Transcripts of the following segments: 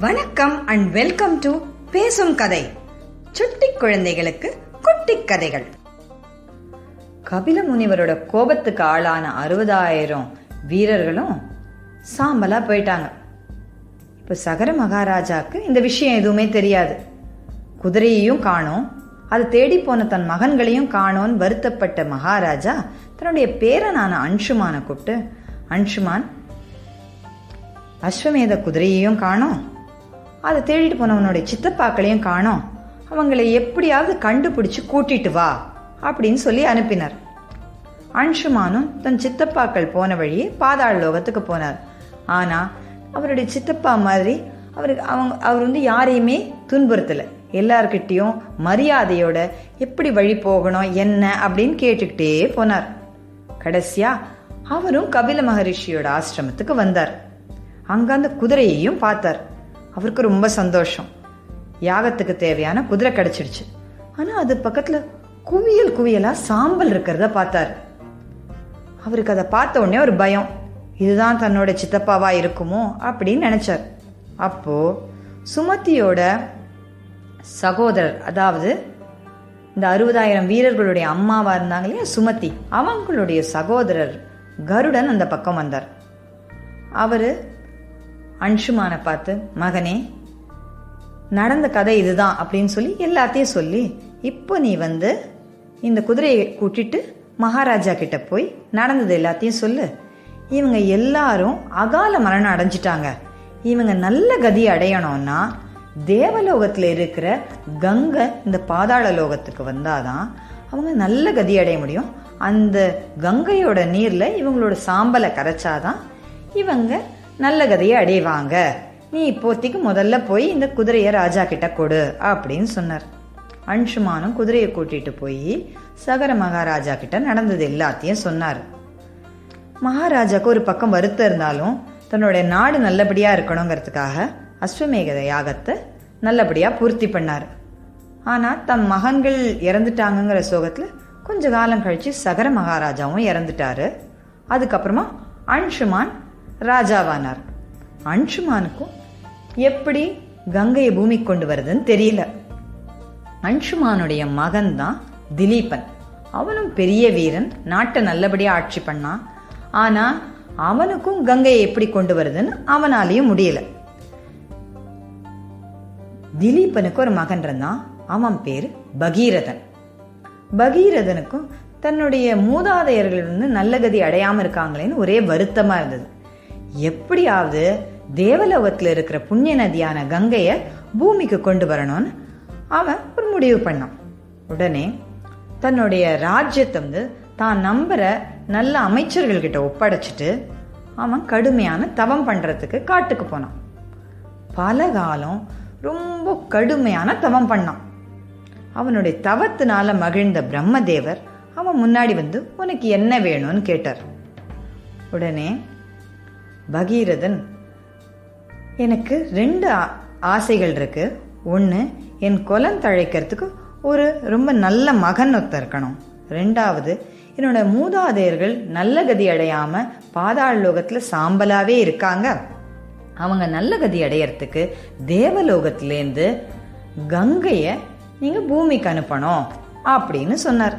வணக்கம் and welcome to பேசும் கதை. சுட்டி குழந்தைகளுக்கு குட்டி கதைகள். கபில முனிவரோட கோபத்துக்கு ஆளான 60,000 வீரர்களும் சாம்பலா போயிட்டாங்க. இப்ப சகர மகாராஜாக்கு இந்த விஷயம் எதுவுமே தெரியாது. குதிரையையும் காணோம், அது தேடி போன தன் மகன்களையும் காணோன்னு வருத்தப்பட்ட மகாராஜா தன்னுடைய பேரனான அன்சுமான கூப்பிட்டு, அன்சுமான், அஸ்வமேத குதிரையையும் காணோம், அதை தேடிட்டு போனவனுடைய சித்தப்பாக்களையும் காணோம், அவங்களை எப்படியாவது கண்டுபிடிச்சு கூட்டிட்டு வா அப்படின்னு சொல்லி அனுப்பினார். அன்சுமானும் தன் சித்தப்பாக்கள் போன வழியே பாதாள லோகத்துக்கு போனார். ஆனா அவருடைய சித்தப்பா மாதிரி அவர் யாரையுமே துன்புறுத்தலை. எல்லார்கிட்டையும் மரியாதையோட எப்படி வழி போகணும் என்ன அப்படின்னு கேட்டுக்கிட்டே போனார். கடைசியா அவரும் கபில மகரிஷியோட ஆசிரமத்துக்கு வந்தார். அங்க அந்த குதிரையையும் பார்த்தார். அவருக்கு ரொம்ப சந்தோஷம். யாகத்துக்கு தேவையான குதிரை கிடைச்சிடுச்சு. ஆனா அது பக்கத்துல குவியல் குவியலா சாம்பல் இருக்கிறத பார்த்தார். அவருக்கு அதை பார்த்த உடனே ஒரு பயம், இதுதான் தன்னோட சித்தப்பாவா இருக்குமோ அப்படின்னு நினைச்சார். அப்போ சுமதியோட சகோதரர், அதாவது இந்த 60,000 வீரர்களுடைய அம்மாவா இருந்தாங்க இல்லையா சுமதி, அவங்களுடைய சகோதரர் கருடன் அந்த பக்கம் வந்தார். அவரு அன்சுமான பார்த்து, மகனே, நடந்த கதை இதுதான் அப்படின்னு சொல்லி எல்லாத்தையும் சொல்லி, இப்போ நீ இந்த குதிரையை கூட்டிட்டு மகாராஜா கிட்ட போய் நடந்தது எல்லாத்தையும் சொல்லு. இவங்க எல்லாரும் அகால மரணம் அடைஞ்சிட்டாங்க. இவங்க நல்ல கதி அடையணும்னா தேவலோகத்துல இருக்கிற கங்கை இந்த பாதாள லோகத்துக்கு வந்தாதான் அவங்க நல்ல கதி அடைய முடியும். அந்த கங்கையோட நீர்ல இவங்களோட சாம்பலை கரைச்சாதான் இவங்க நல்ல கதையை அடைவாங்க. நீ இப்போதைக்கு முதல்ல போய் இந்த குதிரைய ராஜா கிட்ட கொடு அப்படின்னு சொன்னார். அன்சுமானும் குதிரையை கூட்டிட்டு போய் சகர மகாராஜா கிட்ட நடந்தது எல்லாத்தையும் சொன்னார். மகாராஜாக்கு ஒரு பக்கம் வருத்தம் இருந்தாலும் தன்னோட நாடு நல்லபடியா இருக்கணுங்கிறதுக்காக அஸ்வமேத யாகத்தை நல்லபடியா பூர்த்தி பண்ணாரு. ஆனா தம் மகன்கள் இறந்துட்டாங்கிற சோகத்துல கொஞ்ச காலம் கழிச்சு சகர மகாராஜாவும் இறந்துட்டாரு. அதுக்கப்புறமா அன்சுமான் ராஜாவானார். அன்சுமானுக்கும் எப்படி கங்கையை பூமி கொண்டு வருதுன்னு தெரியல. அன்சுமானுடைய மகன் தான் திலீபன். அவனும் பெரிய வீரன், நாட்டை நல்லபடியா ஆட்சி பண்ணான். ஆனா அவனுக்கும் கங்கையை எப்படி கொண்டு வருதுன்னு அவனாலையும் முடியல. திலீபனுக்கு ஒரு மகன் இருந்தான், அவன் பேரு பகீரதன். பகீரதனுக்கும் தன்னுடைய மூதாதையர்கள் நல்ல கதி அடையாம இருக்காங்களேன்னு ஒரே வருத்தமா இருந்தது. எப்படியாவது தேவலோகத்துல இருக்கிற புண்ணிய நதியான கங்கைய பூமிக்கு கொண்டு வரணும்னு அவன் ஒரு முடிவு பண்ணான். உடனே தன்னுடைய ராஜ்யத்தை தான் நம்புற நல்ல அமைச்சர்கள் கிட்ட ஒப்படைச்சிட்டு அவன் கடுமையான தவம் பண்றதுக்கு காட்டுக்கு போனான். பல காலம் ரொம்ப கடுமையான தவம் பண்ணான். அவனுடைய தவத்தினால மகிழ்ந்த பிரம்மதேவர் அவன் முன்னாடி உனக்கு என்ன வேணும்னு கேட்டார். உடனே பகீரதன், எனக்கு 2 ஆசைகள் இருக்கு. ஒன்று, என் குலம் தழைக்கிறதுக்கு ஒரு ரொம்ப நல்ல மகன் ஒருத்தர் இருக்கணும். 2வது, என்னோட மூதாதையர்கள் நல்ல கதி அடையாம பாதாள லோகத்துல சாம்பலாவே இருக்காங்க. அவங்க நல்ல கதி அடையறதுக்கு தேவலோகத்திலேருந்து கங்கைய நீங்க பூமிக்கு அனுப்பணும் அப்படின்னு சொன்னார்.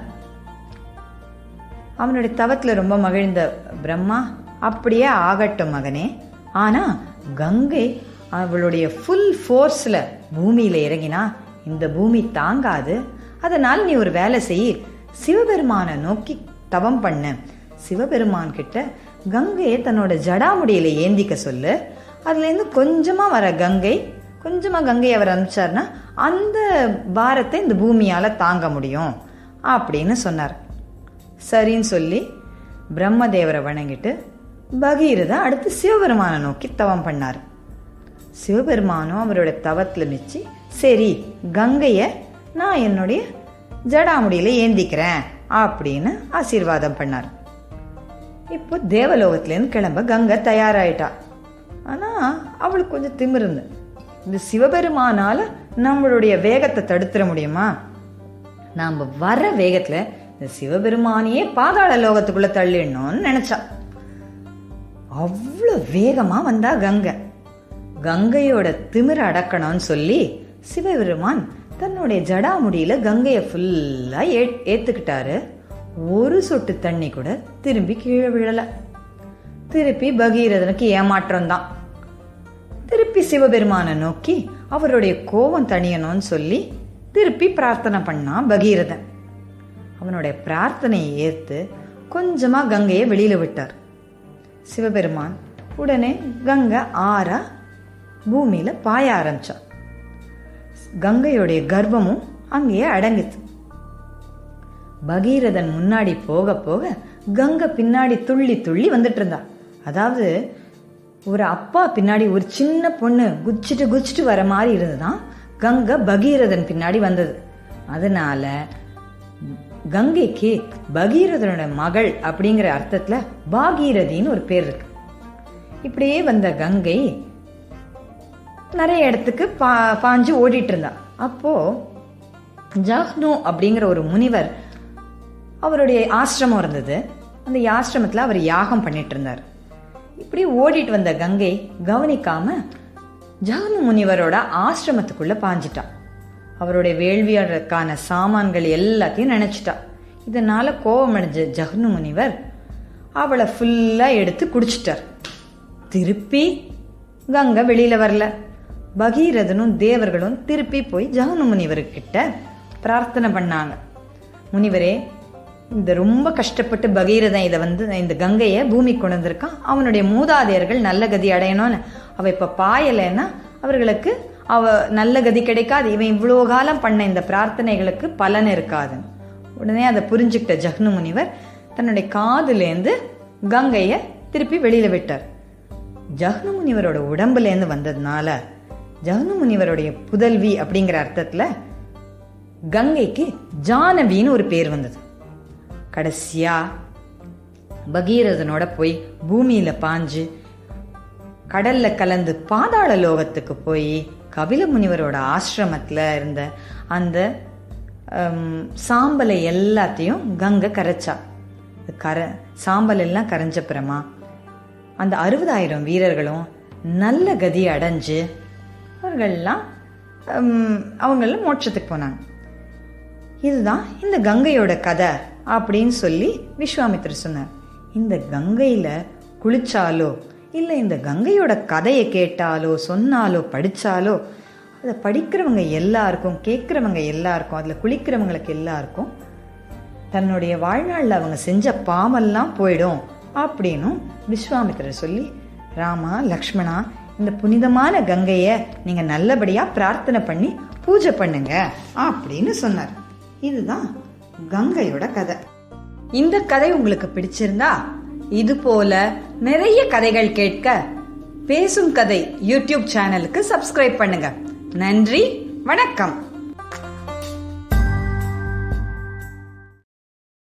அவனுடைய தவத்துல ரொம்ப மகிழ்ந்த பிரம்மா, அப்படியே ஆகட்டும் மகனே, ஆனா கங்கை அவளுடைய ஃபுல் ஃபோர்ஸ்ல பூமியில இறங்கினா இந்த பூமி தாங்காது. அதனால நீ ஒரு வேலை செய், சிவபெருமானை நோக்கி தவம் பண்ண. சிவபெருமான் கிட்ட கங்கையை தன்னோட ஜடாமுடியில ஏந்திக்க சொல்லு. அதுல இருந்து கொஞ்சமா கங்கை அவர் அனுப்பிச்சார்னா அந்த பாரத்தை இந்த பூமியால தாங்க முடியும் அப்படின்னு சொன்னார். சரின்னு சொல்லி பிரம்மதேவரை வணங்கிட்டு பகீரதன் அடுத்து சிவபெருமானை நோக்கி தவம் பண்ணார். சிவபெருமானும் அவரோட தவத்துல மிச்சி, சரி கங்கைய நான் என்னுடைய ஜடாமுடியில ஏந்திக்கிறேன் அப்படின்னு ஆசீர்வாதம் பண்ணார். இப்போ தேவலோகத்திலேருந்து கிளம்ப கங்கை தயாராயிட்டா. ஆனா அவளுக்கு கொஞ்சம் திமிருந்து, இந்த சிவபெருமானால நம்மளுடைய வேகத்தை தடுத்துட முடியுமா? நாம வர வேகத்துல இந்த சிவபெருமானையே பாதாள லோகத்துக்குள்ள தள்ளிடணும்னு நினைச்சா. அவ்வளவு வேகமா வந்தா கங்கை. கங்கையோட திமிர அடக்கணும்னு சொல்லி சிவபெருமான் தன்னுடைய ஜடாமுடியில கங்கையை ஃபுல்லா ஏத்துக்கிட்டாரு. ஒரு சொட்டு தண்ணி கூட திரும்பி கீழே விழல. திருப்பி பகீரதனுக்கு ஏமாற்றம் தான். திருப்பி சிவபெருமானை நோக்கி அவருடைய கோபம் தணியணும்னு சொல்லி திருப்பி பிரார்த்தனை பண்ணான் பகீரதன். அவனுடைய பிரார்த்தனையை ஏற்று கொஞ்சமா கங்கையை வெளியில விட்டார் சிவபெருமான். உடனே கங்கை ஆறா பூமியில பாய ஆரம்பிச்சான். கங்கையுடைய கர்ப்பமும் அங்கேயே அடங்குச்சு. பகீரதன் முன்னாடி போக போக கங்கை பின்னாடி துள்ளி துள்ளி வந்துட்டு இருந்தா. அதாவது ஒரு அப்பா பின்னாடி ஒரு சின்ன பொண்ணு குச்சிட்டு வர மாதிரி இருந்துதான் கங்கை பகீரதன் பின்னாடி வந்தது. அதனால கங்கைக்கு பகீரதனோட மகள் அப்படிங்கிற அர்த்தத்துல பாகீரதின்னு ஒரு பேர் இருக்கு. இப்படியே வந்த கங்கை நிறைய இடத்துக்கு பாஞ்சு ஓடிட்டு இருந்தா. அப்போ ஜஹ்னு அப்படிங்கிற ஒரு முனிவர், அவருடைய ஆசிரமம் இருந்தது. அந்த ஆசிரமத்துல அவர் யாகம் பண்ணிட்டு இருந்தார். இப்படி ஓடிட்டு வந்த கங்கை கவனிக்காம ஜஹ்னு முனிவரோட ஆசிரமத்துக்குள்ள பாஞ்சிட்டா. அவருடைய வேள்வியாளருக்கான சாமான்கள் எல்லாத்தையும் நினைச்சிட்டா. இதனால கோபமடைஞ்ச ஜஹ்னு முனிவர் அவளை ஃபுல்லா எடுத்து குடிச்சிட்டார். திருப்பி கங்கை வெளியில வரல. பகீரதனும் தேவர்களும் திருப்பி போய் ஜஹ்னு முனிவர்கிட்ட பிரார்த்தனை பண்ணாங்க. முனிவரே, இந்த ரொம்ப கஷ்டப்பட்டு பகீரதன் இந்த கங்கையை பூமி கொண்டு வந்திருக்கான். அவனுடைய மூதாதையர்கள் நல்ல கதி அடையணும்னு. அவ இப்ப பாயலைன்னா அவர்களுக்கு நல்ல கதி கிடைக்காது. இவன் இவ்வளோ காலம் பண்ண இந்த பிரார்த்தனைகளுக்கு பலன் இருக்காது. உடனே அதை புரிஞ்சுக்கிட்ட ஜஹ்னு முனிவர் தன்னுடைய காதுலேருந்து கங்கைய திருப்பி வெளியில விட்டார். ஜஹ்னு முனிவரோட உடம்புல இருந்து வந்ததுனால ஜஹ்னு முனிவருடைய புதல்வி அப்படிங்கிற அர்த்தத்துல கங்கைக்கு ஜானவின்னு ஒரு பேர் வந்தது. கடைசியா பகீரதனோட போய் பூமியில பாஞ்சு கடல்ல கலந்து பாதாள லோகத்துக்கு போய் கபில முனிவரோட ஆசிரமத்துல இருந்த அந்த சாம்பலை எல்லாத்தையும் கங்கை கரைச்சா. சாம்பல் எல்லாம் கரைஞ்சப்புறமா அந்த 60,000 வீரர்களும் நல்ல கதி அடைஞ்சு அவங்கள மோட்சத்துக்கு போனாங்க. இதுதான் இந்த கங்கையோட கதை அப்படின்னு சொல்லி விஸ்வாமித்திரர் சொன்னார். இந்த கங்கையில குளிச்சாலோ இல்ல இந்த கங்கையோட கதையை கேட்டாலோ சொன்னாலோ படிச்சாலோ அதை படிக்கிறவங்க எல்லாருக்கும், கேட்கிறவங்க எல்லாருக்கும், அதுல குளிக்கிறவங்களுக்கு எல்லாருக்கும் தன்னுடைய வாழ்நாளில் அவங்க செஞ்ச பாவெல்லாம் போயிடும் அப்படின்னு விஸ்வாமித்திரர் சொல்லி, ராமா லக்ஷ்மணா, இந்த புனிதமான கங்கைய நீங்க நல்லபடியா பிரார்த்தனை பண்ணி பூஜை பண்ணுங்க அப்படின்னு சொன்னார். இதுதான் கங்கையோட கதை. இந்த கதை உங்களுக்கு பிடிச்சிருந்தா இது போல நிறைய கதைகள் கேட்க பேசும் கதை யூடியூப் சேனலுக்கு சப்ஸ்கிரைப் பண்ணுங்க. நன்றி, வணக்கம்.